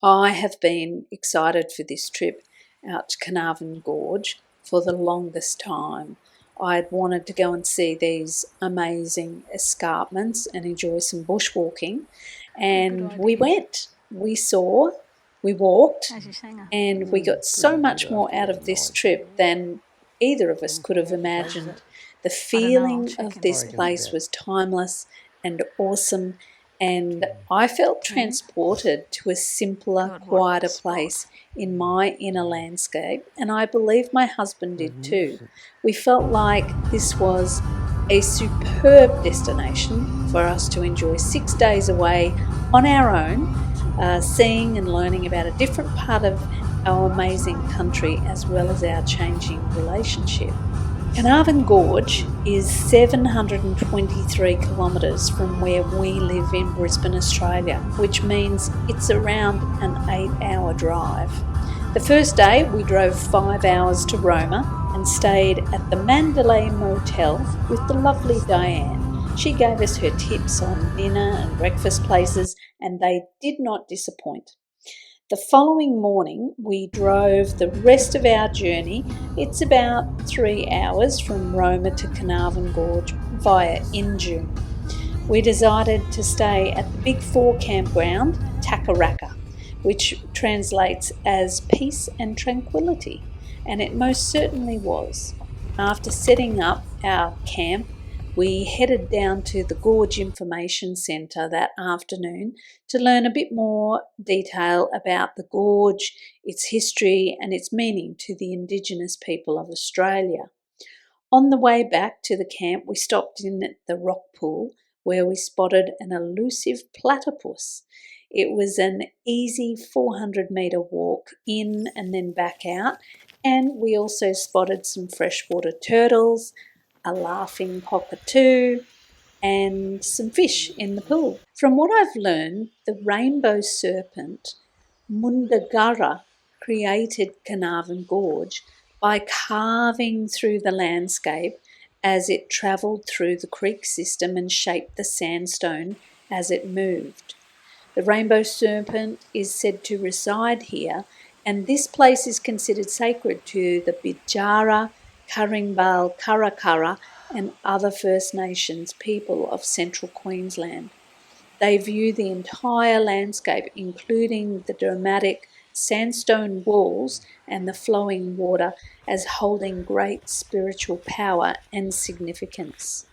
I have been excited for this trip out to Carnarvon Gorge for the longest time. I'd wanted to go and see these amazing escarpments and enjoy some bushwalking, and we went. We saw, we walked, and we got so much more out of this trip than either of us could have imagined. The feeling of this place was timeless and awesome, and I felt transported to a simpler, quieter place in my inner landscape, and I believe my husband did too. We felt like this was a superb destination for us to enjoy 6 days away on our own, seeing and learning about a different part of our amazing country as well as our changing relationship. Carnarvon Gorge is 723 kilometres from where we live in Brisbane, Australia, which means it's around an 8-hour drive. The first day we drove 5 hours to Roma and stayed at the Mandalay Motel with the lovely Diane. She gave us her tips on dinner and breakfast places, and they did not disappoint. The following morning, we drove the rest of our journey. It's about 3 hours from Roma to Carnarvon Gorge via Injune. We decided to stay at the Big Four campground, Takaraka, which translates as peace and tranquility, and it most certainly was. After setting up our camp, we headed down to the Gorge Information Centre that afternoon to learn a bit more detail about the gorge, its history and its meaning to the Indigenous people of Australia. On the way back to the camp, we stopped in at the rock pool where we spotted an elusive platypus. It was an easy 400-metre walk in and then back out, and we also spotted some freshwater turtles, a laughing cockatoo, and some fish in the pool. From what I've learned, the rainbow serpent, Mundagara, created Carnarvon Gorge by carving through the landscape as it travelled through the creek system and shaped the sandstone as it moved. The rainbow serpent is said to reside here, and this place is considered sacred to the Bidjara, Karingbal, Karakara and other First Nations people of central Queensland. They view the entire landscape, including the dramatic sandstone walls and the flowing water, as holding great spiritual power and significance.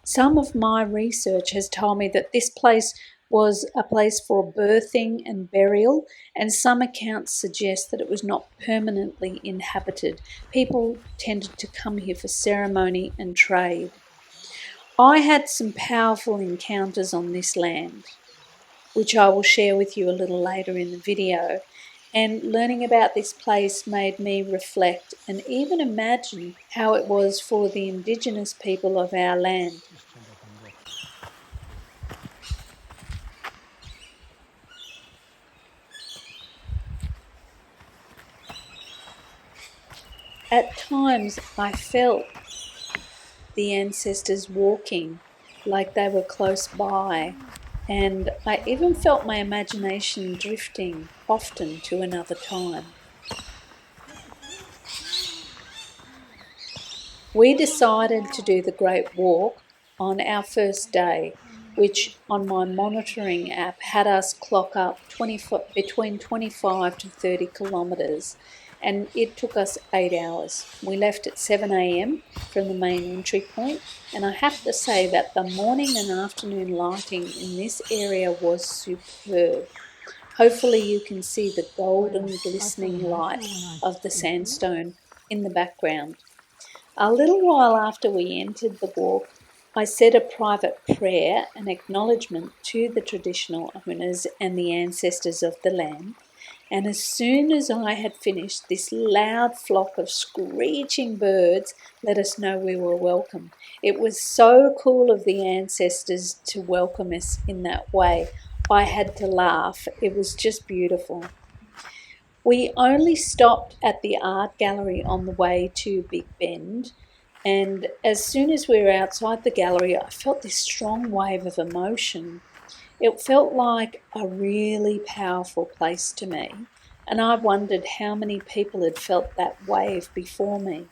Some of my research has told me that this place was a place for birthing and burial, and some accounts suggest that it was not permanently inhabited. People tended to come here for ceremony and trade. I had some powerful encounters on this land, which I will share with you a little later in the video, and learning about this place made me reflect and even imagine how it was for the Indigenous people of our land. At times I felt the ancestors walking like they were close by, and I even felt my imagination drifting often to another time. We decided to do the Great Walk on our first day, which on my monitoring app had us clock up between 25 to 30 kilometres, and it took us 8 hours. We left at 7 a.m. from the main entry point, and I have to say that the morning and afternoon lighting in this area was superb. Hopefully you can see the golden glistening light of the sandstone in the background. A little while after we entered the walk, I said a private prayer, an acknowledgement to the traditional owners and the ancestors of the land, and as soon as I had finished, this loud flock of screeching birds let us know we were welcome. It was so cool of the ancestors to welcome us in that way. I had to laugh. It was just beautiful. We only stopped at the art gallery on the way to Big Bend, and as soon as we were outside the gallery, I felt this strong wave of emotion. It felt like a really powerful place to me, and I wondered how many people had felt that wave before me.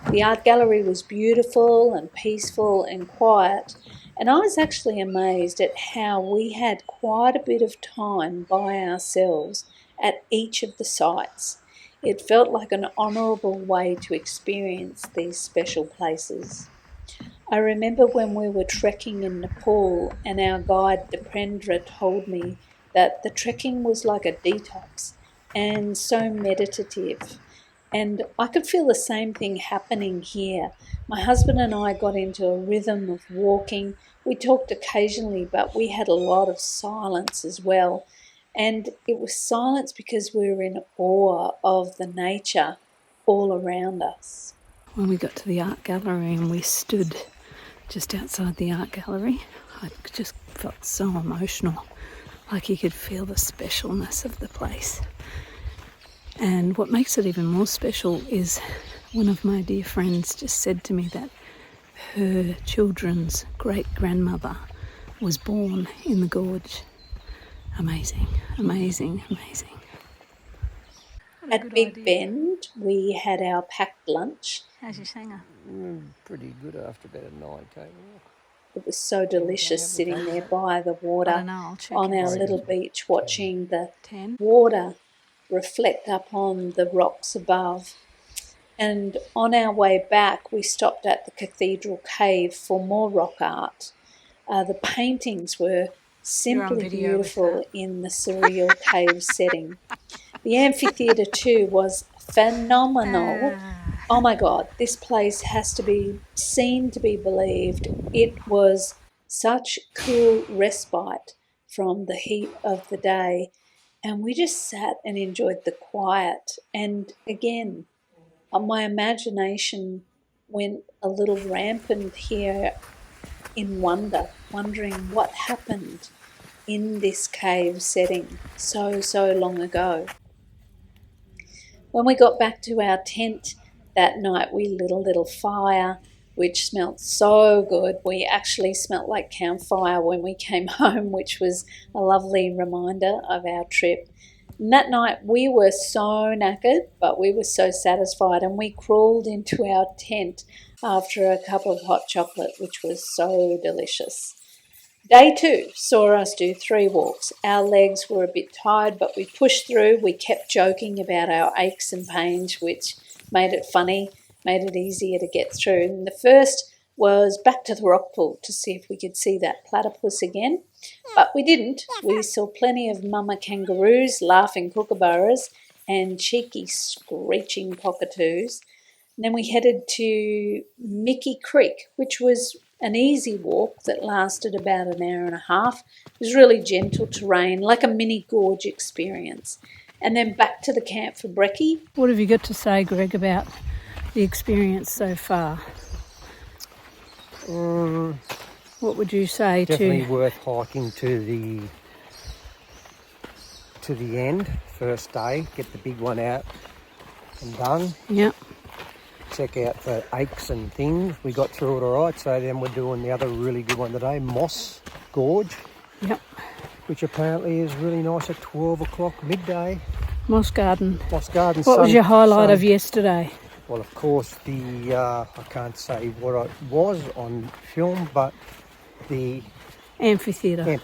The art gallery was beautiful and peaceful and quiet, and I was actually amazed at how we had quite a bit of time by ourselves at each of the sites. It felt like an honourable way to experience these special places. I remember when we were trekking in Nepal and our guide Dipendra told me that the trekking was like a detox and so meditative. And I could feel the same thing happening here. My husband and I got into a rhythm of walking. We talked occasionally, but we had a lot of silence as well. And it was silence because we were in awe of the nature all around us. When we got to the art gallery and we stood just outside the art gallery, I just felt so emotional, like you could feel the specialness of the place. And what makes it even more special is one of my dear friends just said to me that her children's great-grandmother was born in the gorge. Amazing, amazing, amazing. At Big Bend, we had our packed lunch. How's your singer? Pretty good after about a 9K walk. It was so delicious sitting there by the water on our little beach watching the water reflect up on the rocks above. And on our way back, we stopped at the Cathedral Cave for more rock art. The paintings were simply beautiful in the surreal cave setting. The amphitheatre too was phenomenal. Oh my God, this place has to be seen to be believed. It was such cool respite from the heat of the day, and we just sat and enjoyed the quiet. And again, my imagination went a little rampant here in wondering what happened in this cave setting so long ago. When we got back to our tent that night, we lit a little fire, which smelt so good. We actually smelt like campfire when we came home, which was a lovely reminder of our trip. And that night we were so knackered, but we were so satisfied, and we crawled into our tent after a cup of hot chocolate, which was so delicious. Day 2 saw us do 3 walks. Our legs were a bit tired, but we pushed through. We kept joking about our aches and pains, which made it funny, made it easier to get through. And the first was back to the rock pool to see if we could see that platypus again. But we didn't. We saw plenty of mama kangaroos, laughing kookaburras, and cheeky screeching cockatoos. And then we headed to Mickey Creek, which was an easy walk that lasted about an hour and a half. It was really gentle terrain, like a mini gorge experience. And then back to the camp for brekkie. What have you got to say, Greg, about the experience so far? What would you say definitely worth hiking to the end, first day, get the big one out and done. Yep. Check out for aches and things. We got through it all right, so then we're doing the other really good one today, Moss Gorge. Yep. Which apparently is really nice at 12 o'clock midday. Moss Garden. Moss Garden. What was your highlight of yesterday? Well, of course, I can't say what it was on film, but the amphitheatre.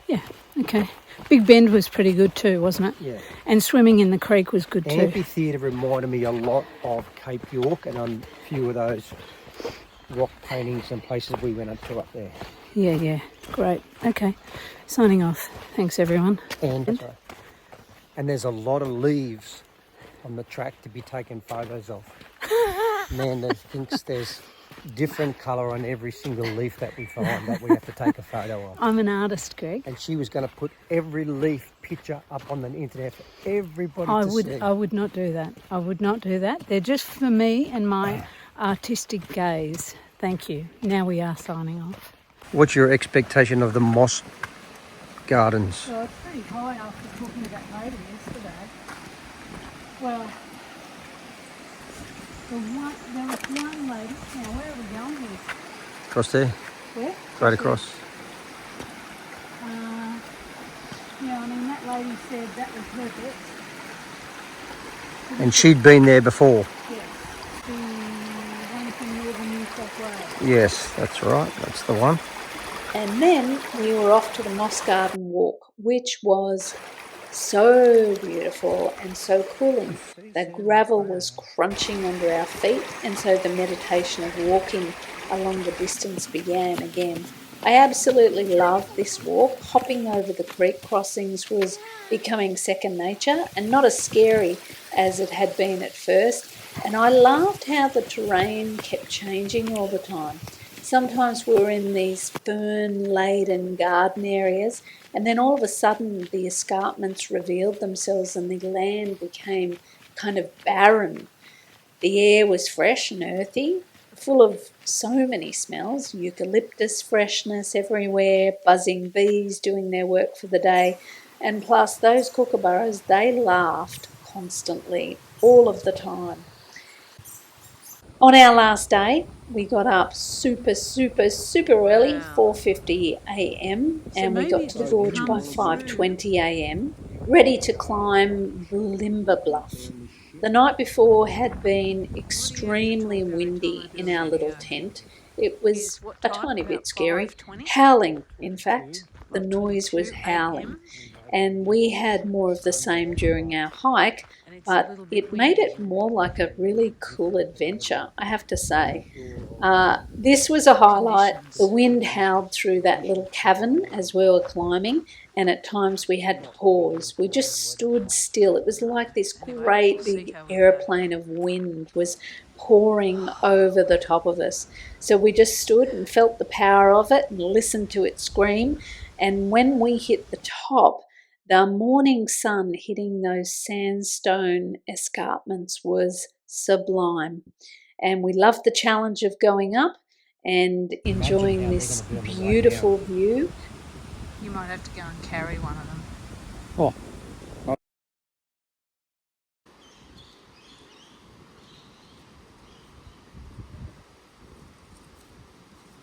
Yeah, okay. Big Bend was pretty good too, wasn't it? Yeah. And swimming in the creek was good too. Amphitheatre reminded me a lot of Cape York and on a few of those rock paintings and places we went up to up there. Yeah. Great. Okay. Signing off. Thanks, everyone. And there's a lot of leaves on the track to be taken photos of. Amanda thinks there's different colour on every single leaf that we find that we have to take a photo of. I'm an artist, Greg. And she was going to put every leaf picture up on the internet for everybody to see. I would not do that. I would not do that. They're just for me and my artistic gaze. Thank you. Now we are signing off. What's your expectation of the Moss Gardens? Well, it's pretty high after talking to that lady yesterday. Well, there was one lady. Now, where are we going here? Across there? Where? Right across. lady said that was her bit. And she'd been there before. Yes, the one from northern New South Wales. Yes, that's right. That's the one. And then we were off to the Moss Garden walk, which was so beautiful and so cooling. The gravel was crunching under our feet, and so the meditation of walking along the distance began again. I absolutely loved this walk. Hopping over the creek crossings was becoming second nature and not as scary as it had been at first. And I loved how the terrain kept changing all the time. Sometimes we were in these fern-laden garden areas, and then all of a sudden the escarpments revealed themselves and the land became kind of barren. The air was fresh and earthy, full of so many smells, eucalyptus freshness everywhere, buzzing bees doing their work for the day, and plus those kookaburras, they laughed constantly, all of the time. On our last day, we got up super early, 4:50 a.m, and we got to the gorge by 5:20 a.m, ready to climb Limber Bluff. The night before had been extremely windy in our little tent. It was a tiny bit scary, howling in fact. The noise was howling, and we had more of the same during our hike, but it made it more like a really cool adventure, I have to say. This was a highlight. The wind howled through that little cavern as we were climbing, and at times we had to pause. We just stood still. It was like this great big airplane of wind was pouring over the top of us. So we just stood and felt the power of it and listened to it scream. And when we hit the top, the morning sun hitting those sandstone escarpments was sublime. And we loved the challenge of going up and enjoying this beautiful view. You might have to go and carry one of them. Oh.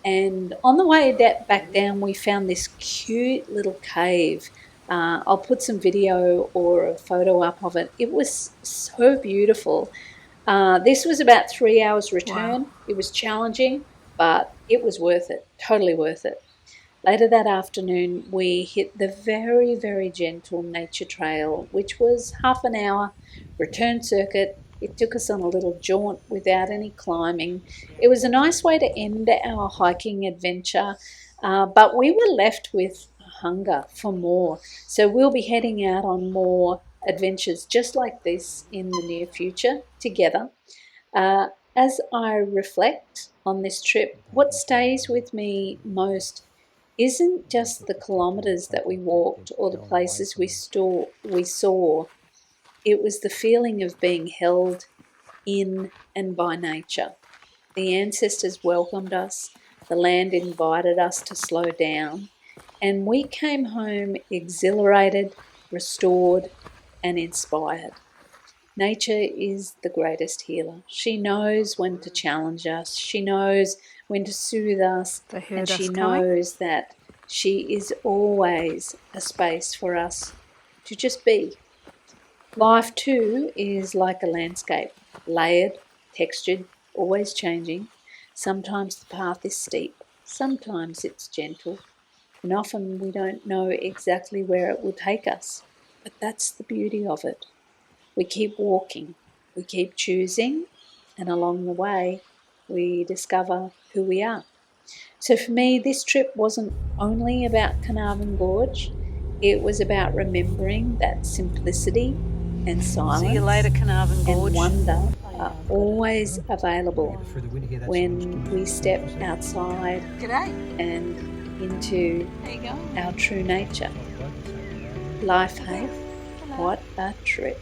And on the way back down, we found this cute little cave. I'll put some video or a photo up of it. It was so beautiful. This was about 3 hours return. Wow. It was challenging, but it was worth it, totally worth it. Later that afternoon, we hit the very gentle nature trail, which was half an hour, return circuit. It took us on a little jaunt without any climbing. It was a nice way to end our hiking adventure, but we were left with hunger for more. So we'll be heading out on more adventures just like this in the near future together. As I reflect on this trip, what stays with me most isn't just the kilometres that we walked or the places we saw. It was the feeling of being held in and by nature. The ancestors welcomed us, the land invited us to slow down, and we came home exhilarated, restored, and inspired. Nature is the greatest healer. She knows when to challenge us. She knows when to soothe us. And she knows that she is always a space for us to just be. Life too is like a landscape, layered, textured, always changing. Sometimes the path is steep, sometimes it's gentle, and often we don't know exactly where it will take us. But that's the beauty of it. We keep walking, we keep choosing, and along the way we discover who we are. So for me, this trip wasn't only about Carnarvon Gorge, it was about remembering that simplicity and silence. See you later, Carnarvon Gorge. And wonder are always available when we step outside and into our true nature. Life, hey? What a trip.